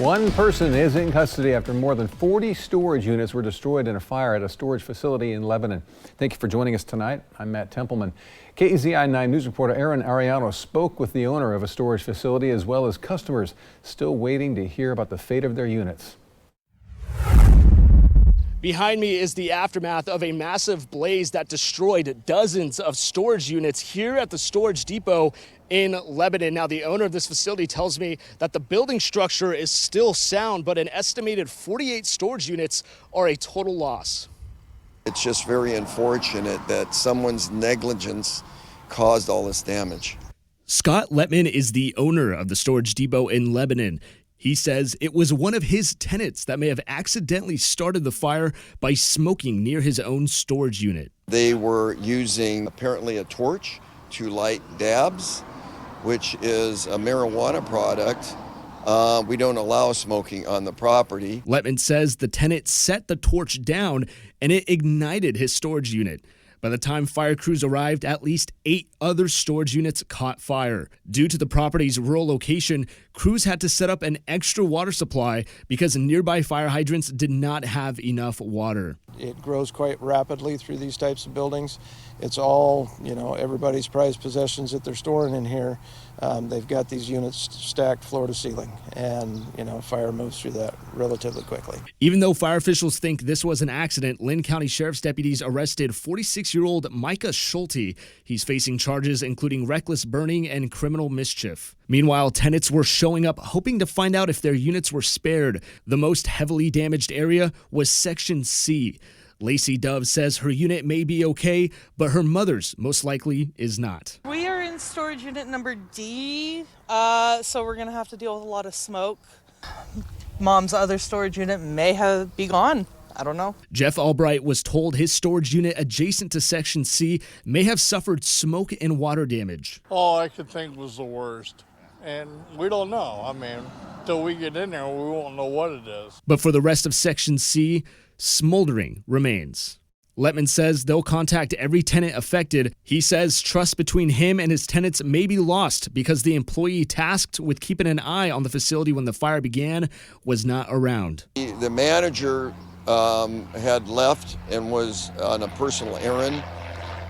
One person is in custody after more than 40 storage units were destroyed in a fire at a storage facility in Lebanon. Thank you for joining us tonight. I'm Matt Templeman. KEZI 9 News reporter Aaron Ariano spoke with the owner of a storage facility as well as customers still waiting to hear about the fate of their units. Behind me is the aftermath of a massive blaze that destroyed dozens of storage units here at the storage depot in Lebanon. Now, the owner of this facility tells me that the building structure is still sound, but an estimated 48 storage units are a total loss. It's just very unfortunate that someone's negligence caused all this damage. Scott Letman is the owner of the storage depot in Lebanon. He says it was one of his tenants that may have accidentally started the fire by smoking near his own storage unit. They were using apparently a torch to light dabs, which is a marijuana product. We don't allow smoking on the property. Letman says the tenant set the torch down and it ignited his storage unit. By the time fire crews arrived, at least 8 other storage units caught fire. Due to the property's rural location, crews had to set up an extra water supply because nearby fire hydrants did not have enough water. It grows quite rapidly through these types of buildings. It's all, everybody's prized possessions that they're storing in here. They've got these units stacked floor to ceiling, and, fire moves through that relatively quickly. Even though fire officials think this was an accident, Lynn County Sheriff's deputies arrested 46-year-old Micah Schulte. He's facing charges including reckless burning and criminal mischief. Meanwhile, tenants were showing up hoping to find out if their units were spared. The most heavily damaged area was Section C. Lacey Dove says her unit may be okay, but her mother's most likely is not. We are in storage unit number D, so we're going to have to deal with a lot of smoke. Mom's other storage unit may have be gone. I don't know. Jeff Albright was told his storage unit adjacent to Section C may have suffered smoke and water damage. All I could think was the worst. And we don't know. Until we get in there, we won't know what it is. But for the rest of Section C, smoldering remains. Letman says they'll contact every tenant affected. He says trust between him and his tenants may be lost because the employee tasked with keeping an eye on the facility when the fire began was not around. The manager had left and was on a personal errand,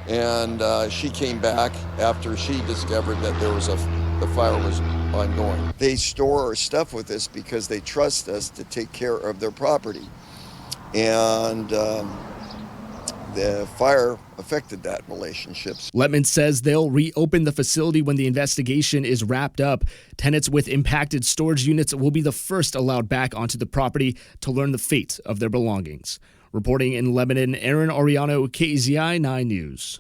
and she came back after she discovered that the fire was ongoing. They store our stuff with us because they trust us to take care of their property. And the fire affected that relationship. Letman says they'll reopen the facility when the investigation is wrapped up. Tenants with impacted storage units will be the first allowed back onto the property to learn the fate of their belongings. Reporting in Lebanon, Aaron Ariano, KEZI 9 News.